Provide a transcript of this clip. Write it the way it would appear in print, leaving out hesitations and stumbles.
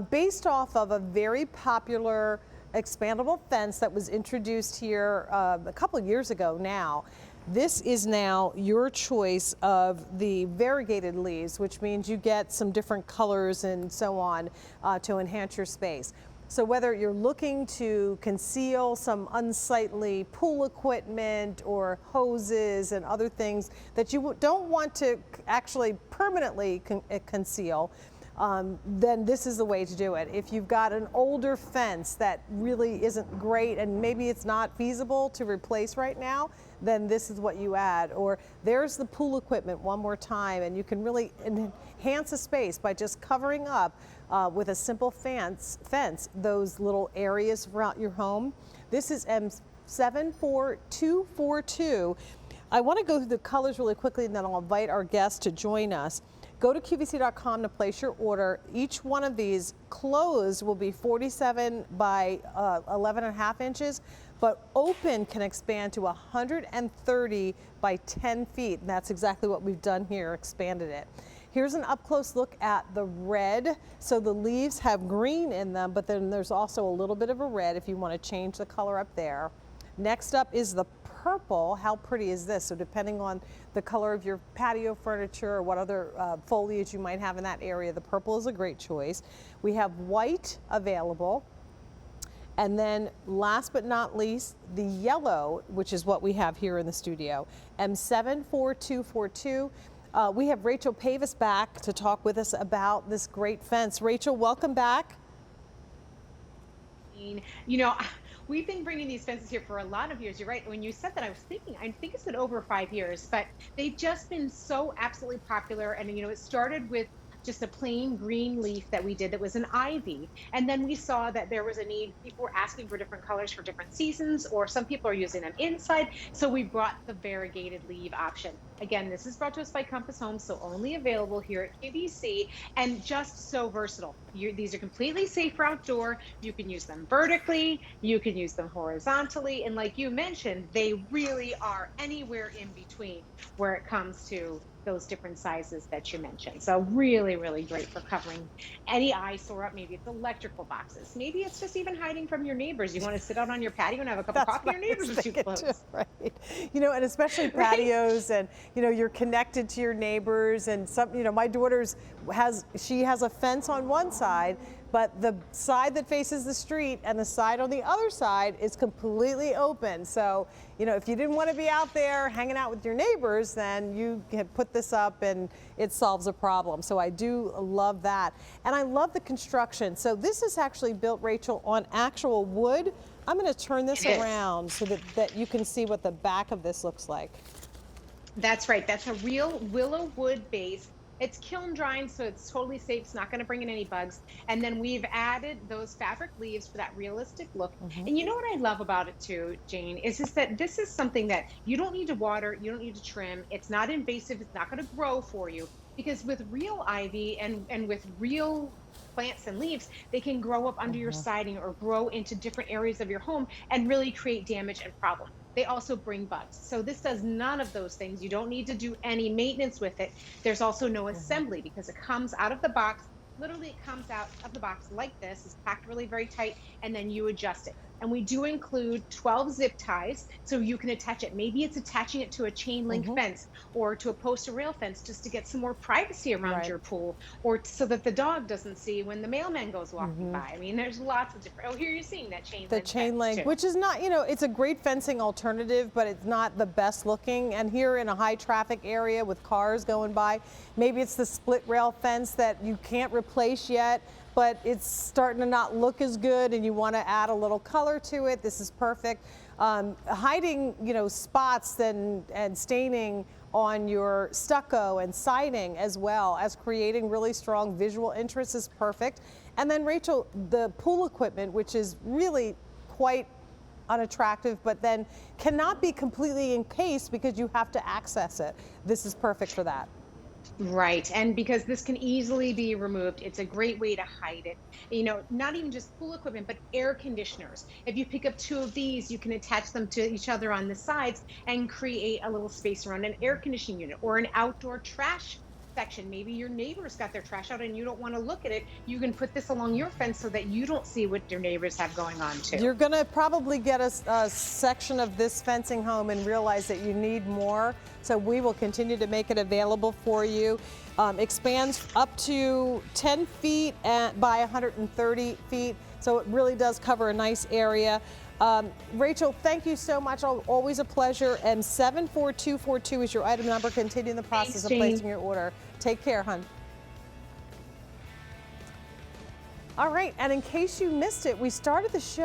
based off of a very popular expandable fence that was introduced here a couple of years ago now. This is now your choice of the variegated leaves, which means you get some different colors and so on to enhance your space. So whether you're looking to conceal some unsightly pool equipment or hoses and other things that you don't want to actually permanently conceal, then this is the way to do it. If you've got an older fence that really isn't great and maybe it's not feasible to replace right now, then this is what you add. Or there's the pool equipment one more time, and you can really enhance a space by just covering up with a simple fence those little areas throughout your home. This is M74242. I want to go through the colors really quickly, and then I'll invite our guests to join us. Go to QVC.com to place your order. Each one of these closed will be 47 by 11.5 inches, but open can expand to 130 by 10 feet. And that's exactly what we've done here, expanded it. Here's an up close look at the red. So the leaves have green in them, but then there's also a little bit of a red if you want to change the color up there. Next up is the purple. How pretty is this? So depending on the color of your patio furniture or what other foliage you might have in that area, the purple is a great choice. We have white available. And then last but not least, the yellow, which is what we have here in the studio, M74242. We have Rachel Pavis back to talk with us about this great fence. Rachel, welcome back. You know, we've been bringing these fences here for a lot of years. You're right. When you said that, I think it's been over 5 years, but they've just been so absolutely popular. And, it started with just a plain green leaf that we did that was an ivy. And then we saw that there was a need. People were asking for different colors for different seasons, or some people are using them inside. So we brought the variegated leaf option. Again, this is brought to us by Compass Homes, so only available here at QVC, and just so versatile. These are completely safe for outdoor. You can use them vertically, you can use them horizontally, and like you mentioned, they really are anywhere in between where it comes to those different sizes that you mentioned. So really, really great for covering any eyesore up. Maybe it's electrical boxes. Maybe it's just even hiding from your neighbors. You want to sit out on your patio and have a cup of coffee. Your neighbors are too close. Right. And especially patios, and you're connected to your neighbors, and my daughter's has a fence on one side, but the side that faces the street and the side on the other side is completely open. So, if you didn't want to be out there hanging out with your neighbors, then you can put this up and it solves a problem. So I do love that. And I love the construction. So this is actually built, Rachel, on actual wood. I'm going to turn this around so that you can see what the back of this looks like. That's right. That's a real willow wood base. It's kiln drying, so it's totally safe. It's not going to bring in any bugs. And then we've added those fabric leaves for that realistic look. And you know what I love about it too, Jane, is just that this is something that you don't need to water, you don't need to trim. It's not invasive. It's not going to grow for you, because with real ivy and with real plants and leaves, they can grow up under your siding or grow into different areas of your home and really create damage and problem. They also bring bugs. So this does none of those things. You don't need to do any maintenance with it. There's also no assembly, because it comes out of the box. Literally, it comes out of the box like this. It's packed really very tight, and then you adjust it. And we do include 12 zip ties, so you can attach it. Maybe it's attaching it to a chain link fence or to a post or rail fence, just to get some more privacy around your pool, or so that the dog doesn't see when the mailman goes walking by. I mean, there's lots of different. Oh, here you're seeing that chain link. The chain link, which is not, it's a great fencing alternative, but it's not the best looking. And here in a high traffic area with cars going by, maybe it's the split rail fence that you can't replace yet, but it's starting to not look as good, and you want to add a little color to it. This is perfect. Hiding, spots and staining on your stucco and siding, as well as creating really strong visual interest, is perfect. And then, Rachel, the pool equipment, which is really quite unattractive, but then cannot be completely encased because you have to access it. This is perfect for that. Right. And because this can easily be removed, it's a great way to hide it. Not even just pool equipment, but air conditioners. If you pick up two of these, you can attach them to each other on the sides and create a little space around an air conditioning unit or an outdoor trash section. Maybe your neighbor's got their trash out and you don't want to look at it. You can put this along your fence so that you don't see what your neighbors have going on too. You're going to probably get a section of this fencing home and realize that you need more. So we will continue to make it available for you. Expands up to 10 feet by 130 feet. So it really does cover a nice area. Rachel, thank you so much. Always a pleasure. And 74242 is your item number. Continue the process Thanks, of Jane. placing your order. Take care, hon. All right, and in case you missed it, we started the show